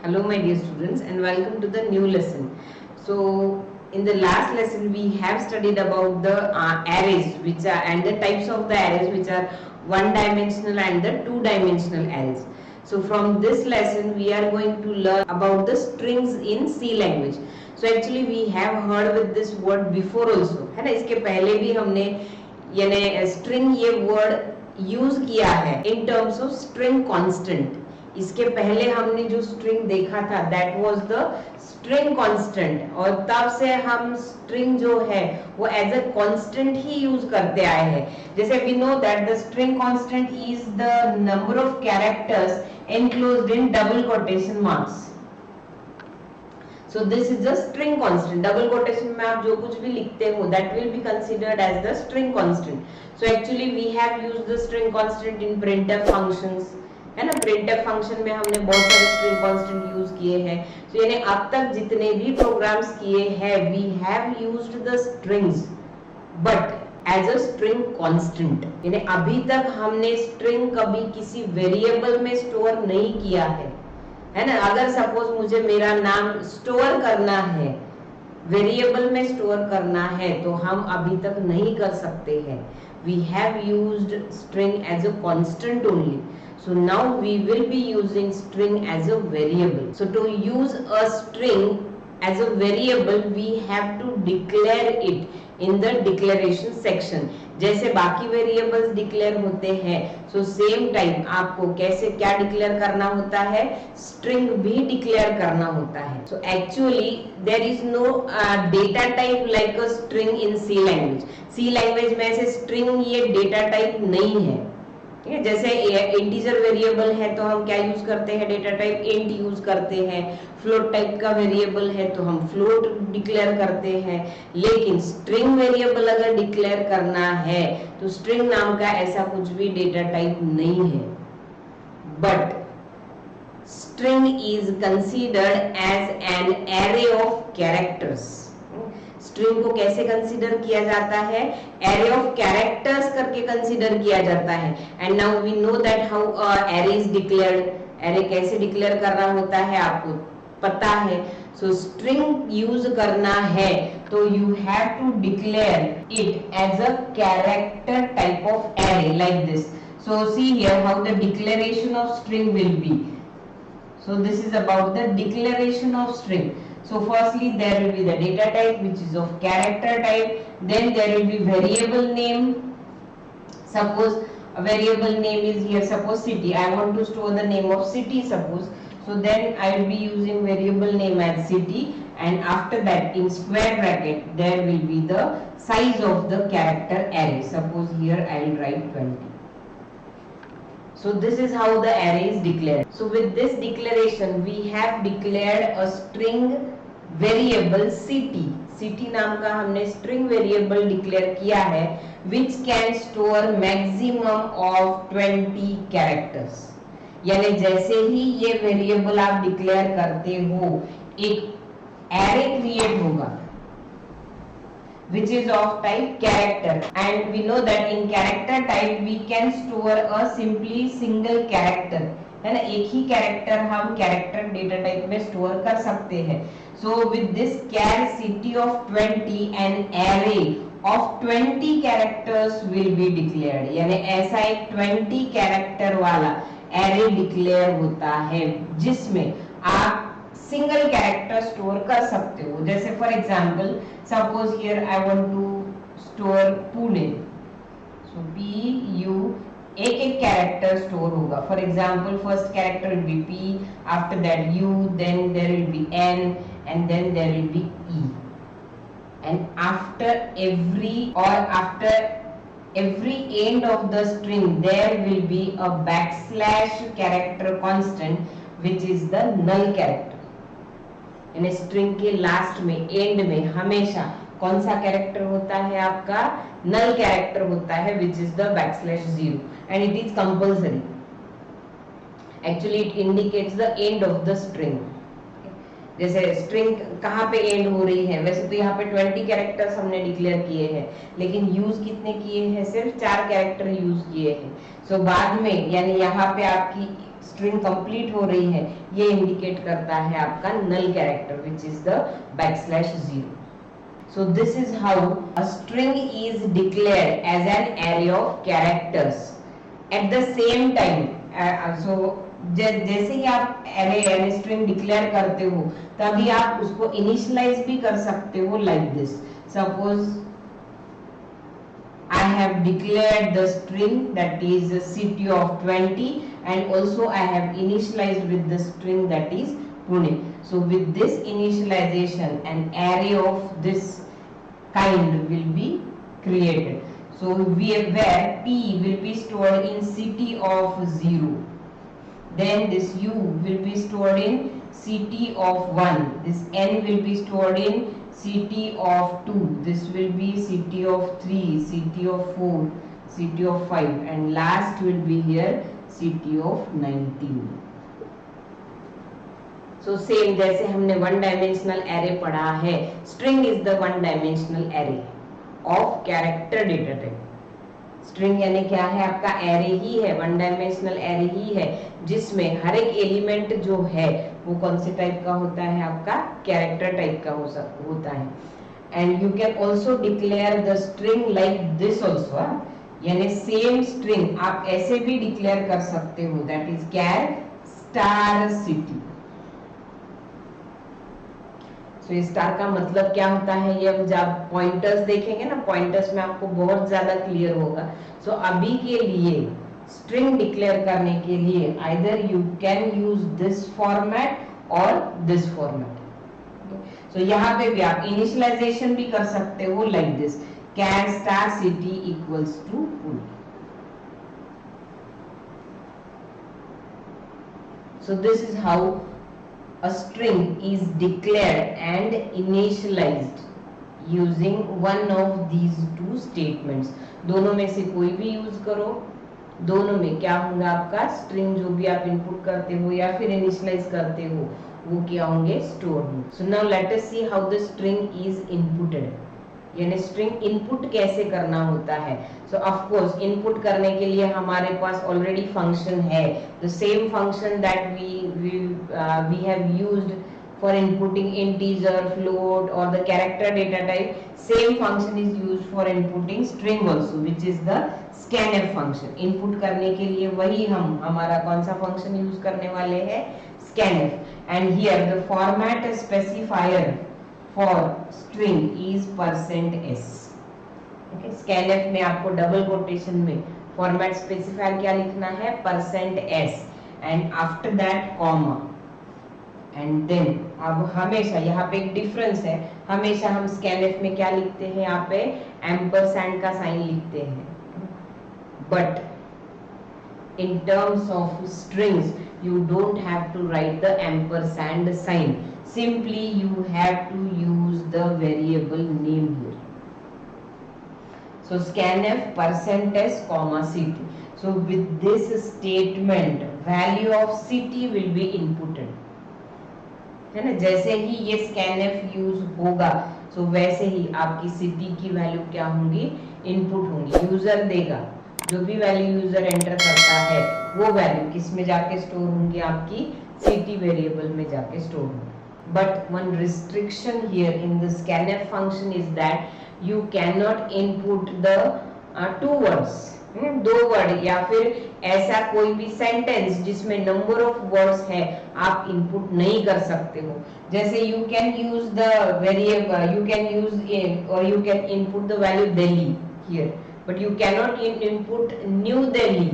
Hello my dear students and welcome to the new lesson. So in the last lesson we have studied about the arrays which are and the types of the arrays which are one dimensional and the two dimensional arrays. So from this lesson we are going to learn about the strings in C language. So actually we have heard with this word before also है ना, इसके पहले भी हमने यानी string ये word use किया है in terms of string constant. इसके पहले हमने जो स्ट्रिंग देखा था that was the string constant और तब से हम स्ट्रिंग जो है वो एज अ कांस्टेंट ही यूज करते आए हैं। जैसे we know that the string constant is the number of characters enclosed in double quotation marks. So this is the string constant. Double quotation में आप जो कुछ भी लिखते हो that will be considered as the string constant. So actually we have used the string constant in printf functions. है ना, printf function में हमने बहुत सारे स्ट्रिंग कांस्टेंट यूज किए हैं। तो यानी अब तक जितने भी प्रोग्राम्स किए हैं we have used the strings but as a string constant. यानी अभी तक हमने स्ट्रिंग कभी किसी वेरिएबल में स्टोर नहीं किया है ना। अगर सपोज मुझे मेरा नाम स्टोर करना है, वेरिएबल में स्टोर करना है तो हम अभी तक नहीं कर सकते हैं। We have used string as a constant only. So now we will be using string as a variable. So to use a string as a variable, we have to declare it in the declaration section. जैसे बाकी variables declare होते हैं, so same time आपको कैसे क्या declare करना होता है, स्ट्रिंग भी डिक्लेयर करना होता है. So actually there is no data type like a string in C language. सी लैंग्वेज में ऐसे स्ट्रिंग ये डेटा टाइप नहीं है. ठीक है, जैसे इंटीजर वेरिएबल है तो हम क्या यूज करते हैं, डेटा टाइप इंट यूज करते हैं. फ्लोट टाइप का वेरिएबल है तो हम फ्लोट डिक्लेयर करते हैं. लेकिन स्ट्रिंग वेरिएबल अगर डिक्लेयर करना है तो स्ट्रिंग नाम का ऐसा कुछ भी डेटा टाइप नहीं है. But string is considered as an array of characters. String को कैसे कंसीडर किया जाता है, एरे ऑफ कैरेक्टर्स करके कंसीडर किया जाता है. And now we know that how array is declared. Array कैसे डिक्लेयर करना होता है आपको पता है. सो स्ट्रिंग यूज करना है तो you have to declare it as a character type of array like this. So see here how the declaration of string will be. So this is about the declaration of string. So firstly there will be the data type which is of character type. Then there will be variable name. Suppose a variable name is here, suppose city. I want to store the name of city suppose. So then I will be using variable name as city, and after that in square bracket there will be the size of the character array. Suppose here I will write 20. So this is how the array is declared. So with this declaration we have declared a string variable city. City नाम का हमने string variable declare किया है which can store maximum of 20 characters. यानी जैसे ही ये variable आप declare करते हो एक array create होगा which is of type character, and we know that in character type we can store a simply single character. है ना, एक ही कैरेक्टर हम कैरेक्टर डेटा टाइप में स्टोर कर सकते हैं. So with this char city of 20 an array of 20 characters will be declared. यानी ऐसा एक 20 कैरेक्टर वाला एरे डिक्लेयर होता है जिसमें आप सिंगल कैरेक्टर स्टोर कर सकते हो. जैसे for example suppose here I want to store Pune. So P U एक एक कैरेक्टर स्टोर होगा. For example first character will be P, after that U, then there will be N and then there will be E. And after every end of the string there will be a backslash character constant which is the null character. यानी string के last में and में हमेशा कौन सा character होता है आपका, नल कैरेक्टर होता है विच is the backslash 0 and it is compulsory. Actually it indicates the end of the string. जैसे स्ट्रिंग कहाँ पे एंड हो रही है, वैसे तो यहाँ पे 20 कैरेक्टर्स हमने डिक्लेयर किए हैं लेकिन यूज कितने किए हैं, सिर्फ 4 कैरेक्टर यूज किए हैं. सो बाद में यानी यहाँ पे आपकी स्ट्रिंग कंप्लीट हो रही है, ये इंडिकेट करता है आपका null character which is the \0. So this is how a string is declared as an array of characters at the same time. So जैसे ही आप array string declare करते हो तभी आप उसको initialize भी कर सकते हो like this. Suppose I have declared the string that is a city of 20 and also I have initialized with the string that is Pune. So with this initialization an array of this kind will be created. So where P will be stored in city of 0. Then this U will be stored in city of 1. This N will be stored in city of 2. This will be city of 3, city of 4, city of 5 and last will be here city of 19. So same जैसे हमने one dimensional array पढ़ा है, string is the one dimensional array of character data type. String यानी क्या है, आपका array ही है, one dimensional array ही है जिसमें हर एक एलिमेंट जो है वो कौन से टाइप का होता है, आपका कैरेक्टर टाइप का होता है. And you can also declare the string like this also, यानी सेम स्ट्रिंग आप ऐसे भी डिक्लेयर कर सकते हो, that is char star city. तो स्टार का मतलब क्या होता है, ये जब पॉइंटर्स देखेंगे ना, पॉइंटर्स में आपको बहुत ज्यादा क्लियर होगा. सो अभी के लिए स्ट्रिंग डिक्लेयर करने के लिए either you can use this format और दिस फॉर्मेट. सो यहाँ पे भी आप इनिशियलाइजेशन भी कर सकते हो like this, char star city equals to Pune. So this is how a string is declared and initialized using one of these two statements. दोनों में से कोई भी यूज करो, दोनों में क्या होगा, आपका स्ट्रिंग जो भी आप इनपुट करते हो या फिर इनिशियलाइज करते हो वो क्या होंगे, स्टोर होंगे. So now let us see how the string is inputted, यानी स्ट्रिंग इनपुट कैसे करना होता है. सो ऑफ कोर्स इनपुट करने के लिए हमारे पास ऑलरेडी फंक्शन है, the same function that we have used for inputting integer, float और the character data type. Same function is used for inputting string also which is the scanf function. Input करने के लिए वही हमारा कौन सा function use करने वाले हैं, scanf. And here the format specifier for string is %s. Okay, scanf में आपको डबल कोटेशन में फॉर्मेट स्पेसिफायर क्या लिखना है, %s and after that comma. And then अब हमेशा यहाँ पे एक डिफरेंस है, हमेशा हम scanf में क्या लिखते हैं, यहाँ पे एम्परसैंड का साइन लिखते हैं. But in terms of strings you don't have to write the ampersand sign, simply you have to use the variable name here. So scanf %s comma city. So with this statement value of city will be inputted, है ना. जैसे ही ये scanf use होगा so वैसे ही आपकी city की value क्या होंगी, इनपुट होंगी. यूजर देगा, जो भी वैल्यू यूजर एंटर करता है वो वैल्यू किस में जाके स्टोर होंगी, आपकी सिटी वेरिएबल में जाके स्टोर होंगी. But one restriction here in the scanf function is that you can not input the 2 words, 2 word या फिर ऐसा कोई भी सेंटेंस जिसमें नंबर ऑफ वर्ड्स है आप इनपुट नहीं कर सकते हो. जैसे you can use the variable, you can use और you can input the value Delhi here, but you cannot input New Delhi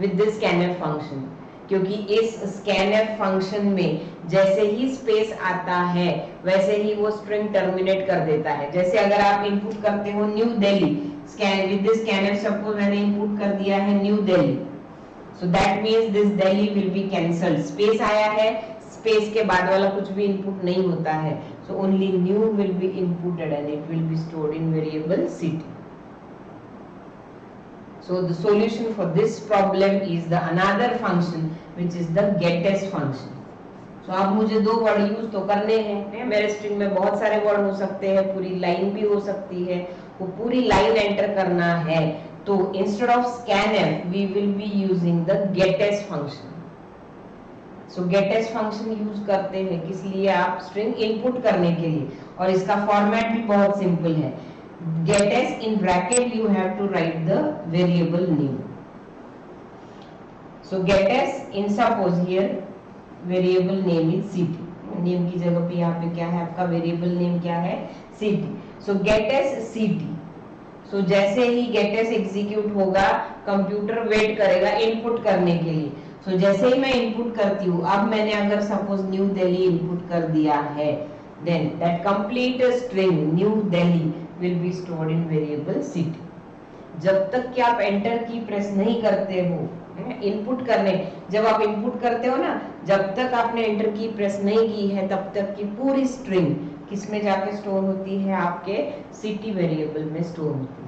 with this scanf function, क्योंकि इस scanf फंक्शन में जैसे ही स्पेस आता है वैसे ही वो स्ट्रिंग टर्मिनेट कर देता है. जैसे अगर आप इनपुट करते हो new Delhi, with this scanf suppose मैंने इनपुट कर दिया है new Delhi, so that means this Delhi will be cancelled. Space आया है, स्पेस के बाद वाला कुछ भी इनपुट नहीं होता है, so only new will be inputted and it will be stored in variable city. So the solution for this problem is the another function which is the getS function. So अब मुझे 2 word use तो करने हैं, मेरे string में बहुत सारे word हो सकते हैं, पूरी लाइन भी हो सकती है, वो पूरी लाइन एंटर करना है. तो instead of scanf we will be using the getS function. So gets function use करते हैं किस लिए? आप स्ट्रिंग इनपुट करने के लिए, और इसका फॉर्मेट भी बहुत सिंपल है. Gets in bracket you have to write the variable name. So gets in suppose here variable name is city. Name की जगह पे यहाँ पे क्या है आपका वेरिएबल नेम क्या है? सिटी. सो गेटएस सिटी. सो जैसे ही गेटएस एग्जीक्यूट होगा कंप्यूटर वेट करेगा इनपुट करने के लिए. सो जैसे ही मैं इनपुट करती हूँ, अब मैंने अगर सपोज न्यू दिल्ली इनपुट कर दिया है, then that complete string New Delhi will be stored in variable city. जब तक कि आप एंटर की प्रेस नहीं करते हो इनपुट करने, जब आप इनपुट करते हो ना, जब तक आपने एंटर की प्रेस नहीं की है तब तक की पूरी स्ट्रिंग किसमें जाके स्टोर होती है? आपके सिटी वेरिएबल में स्टोर होती है.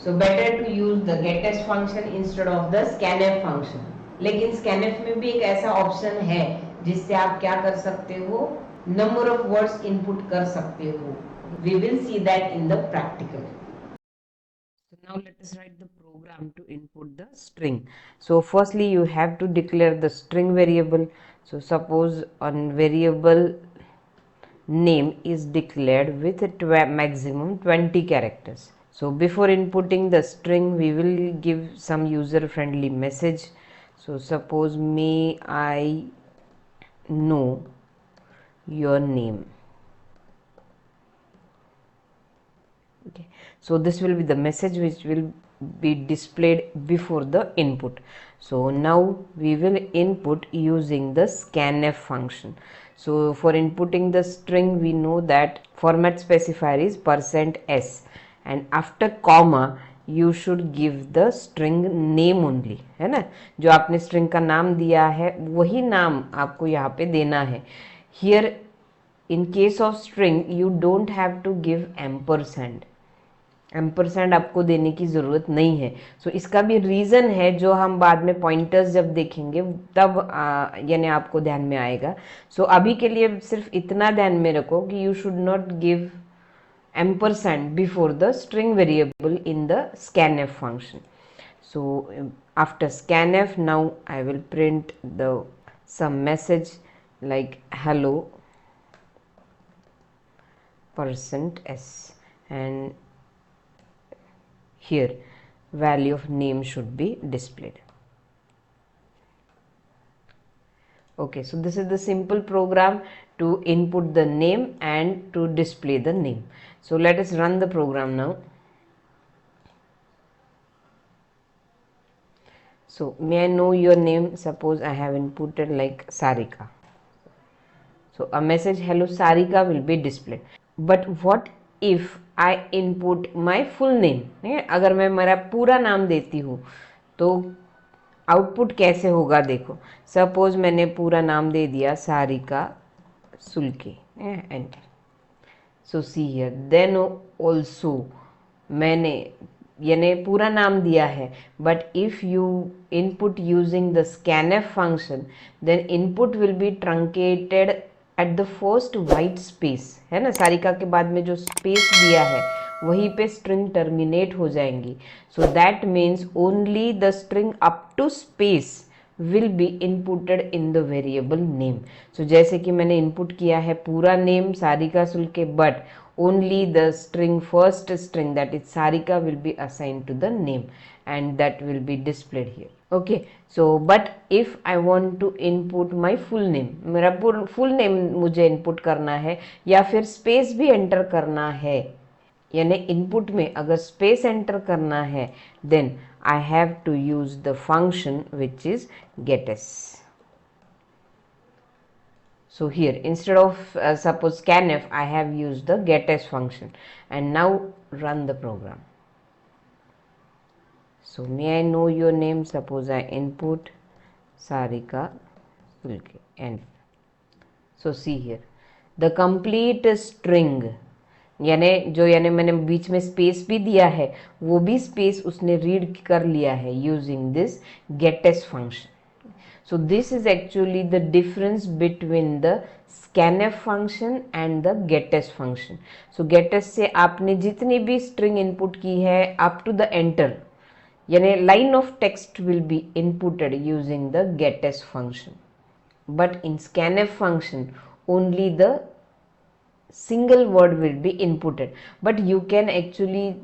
So better to use the gets function instead of the scanf function. लेकिन स्कैनएफ में भी एक ऐसा ऑप्शन है जिससे आप क्या कर सकते हो? नंबर ऑफ वर्ड्स इनपुट कर सकते हो. We will see that in the practical. So now let us write the program to input the string. So firstly you have to declare the string variable. So suppose a variable name is declared with maximum 20 characters. So before inputting the string we will give some user friendly message. So suppose may I know your name. Okay, so this will be the message which will be displayed before the input. So now we will input using the scanf function. So for inputting the string we know that format specifier is %s and after comma you should give the string name only, है ना. जो आपने string का नाम दिया है वही नाम आपको यहाँ पे देना है. Here in case of string you don't have to give ampersand. Ampersand आपको देने की ज़रूरत नहीं है. सो इसका भी रीज़न है जो हम बाद में पॉइंटर्स जब देखेंगे तब यानी आपको ध्यान में आएगा. सो अभी के लिए सिर्फ इतना ध्यान में रखो कि you should not give ampersand before the string variable in the scanf function. So after scanf now I will print the some message like hello %s and here value of name should be displayed. Okay, so this is the simple program to input the name and to display the name. So let us run the program now. So may I know your name? Suppose I have inputted like Sarika. So a message hello Sarika will be displayed. But what if I input my full name? अगर मैं मेरा पूरा नाम देती हूँ तो output कैसे होगा? देखो, सपोज मैंने पूरा नाम दे दिया Sarika Sulke, enter. So see here then also मैंने यानी पूरा नाम दिया है, but if you input using the scanf function then input will be truncated at the first white space, है ना. सारिका के बाद में जो स्पेस दिया है वहीं पे स्ट्रिंग टर्मिनेट हो जाएंगी. So that means only the string up to space will be inputted in the variable name. So जैसे कि मैंने इनपुट किया है पूरा name Sarika Sulke, but only the string first string that is Sarika will be assigned to the name and that will be displayed here. Okay, so but if I want to input my full name, मेरा full name मुझे input करना है या फिर space भी enter करना है, यानी input में अगर space enter करना है then I have to use the function which is getS. So here instead of suppose scanf I have used the getS function and now run the program. So may I know your name? Suppose I input Sarika Sulke and so see here the complete string यानी मैंने बीच में space भी दिया है वो भी space उसने read कर लिया है using this getS function. So this is actually the difference between the scanf function and the getS function. So getS से आपने जितनी भी string input की है up to the enter यानी line of text will be inputted using the getS function, but in scanf function only the single word will be inputted, but you can actually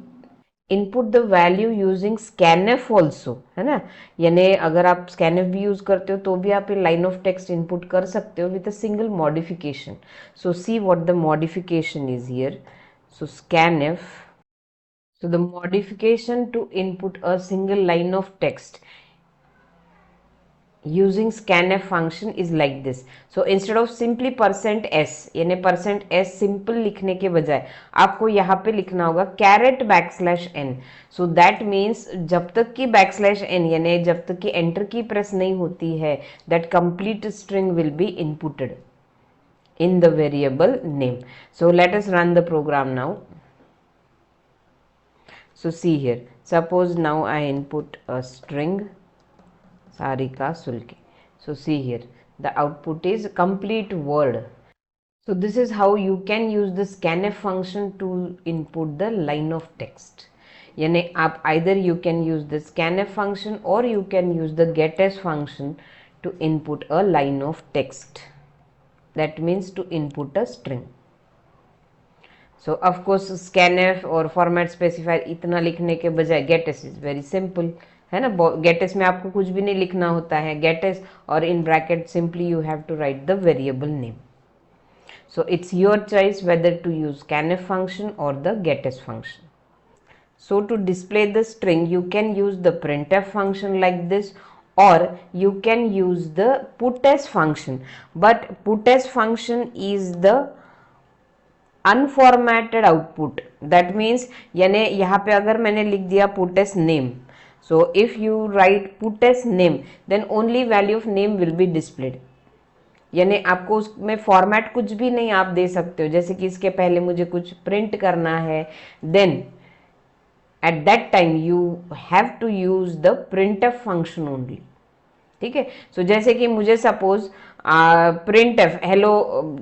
input the value using scanf also, है ना। यानी अगर आप scanf भी use करते हो तो भी आप line of text input कर सकते हो with a single modification. So see what the modification is here. So scanf, so the modification to input a single line of text using scanf function is like this. So instead of simply %s यानी %s simple लिखने के बजाय आपको यहाँ पे लिखना होगा #n. So that means जब तक कि \n यानी जब तक कि एंटर की प्रेस नहीं होती है, that complete string will be inputted in the variable name. So let us run the program now. So see here, suppose now I input a string Sarika Sulke. So see here, the output is complete word. So this is how you can use the scanf function to input the line of text. यानी आप either you can use the scanf function or you can use the getS function to input a line of text. That means to input a string. So of course scanf और format specifier इतना लिखने के बजाय getS is very simple, है ना। getS में आपको कुछ भी नहीं लिखना होता है, getS और in bracket simply you have to write the variable name. So it's your choice whether to use scanf function or the getS function. So to display the string you can use the printf function like this, or you can use the puts function, but puts function is the unformatted output. That means यानी यहाँ पे अगर मैंने लिख दिया puts name, so if you write puts name then only value of name will be displayed. यानी आपको उसमें फॉर्मेट कुछ भी नहीं आप दे सकते हो, जैसे कि इसके पहले मुझे कुछ प्रिंट करना है, then at that time you have to use the printf function only. ठीक है। सो जैसे कि मुझे सपोज printf हेलो,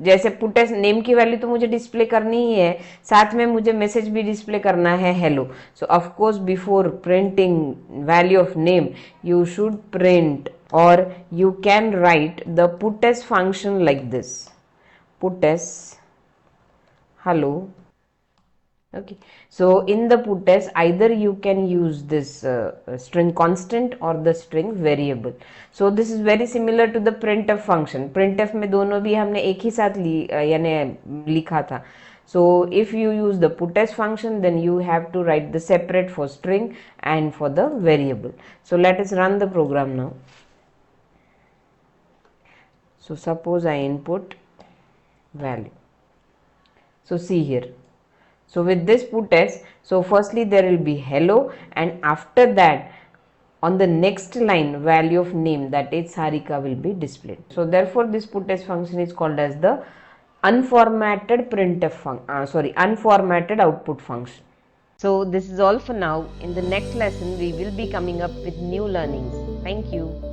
जैसे पुटेस नेम की वैल्यू तो मुझे डिस्प्ले करनी ही है, साथ में मुझे मैसेज भी डिस्प्ले करना है hello. So of course before printing value of name you should print, or you can write the puts function like this, puts hello. Okay, so in the puts either you can use this string constant or the string variable. So this is very similar to the printf function. printf में दोनों भी हमने एक ही साथ यानी लिखा था. So if you use the puts function then you have to write the separate for string and for the variable. So let us run the program now. So suppose I input value. So see here, so with this puts, so firstly there will be hello, and after that on the next line value of name, that is Sarika, will be displayed. So therefore this puts function is called as the unformatted unformatted output function. So this is all for now. In the next lesson we will be coming up with new learnings. Thank you.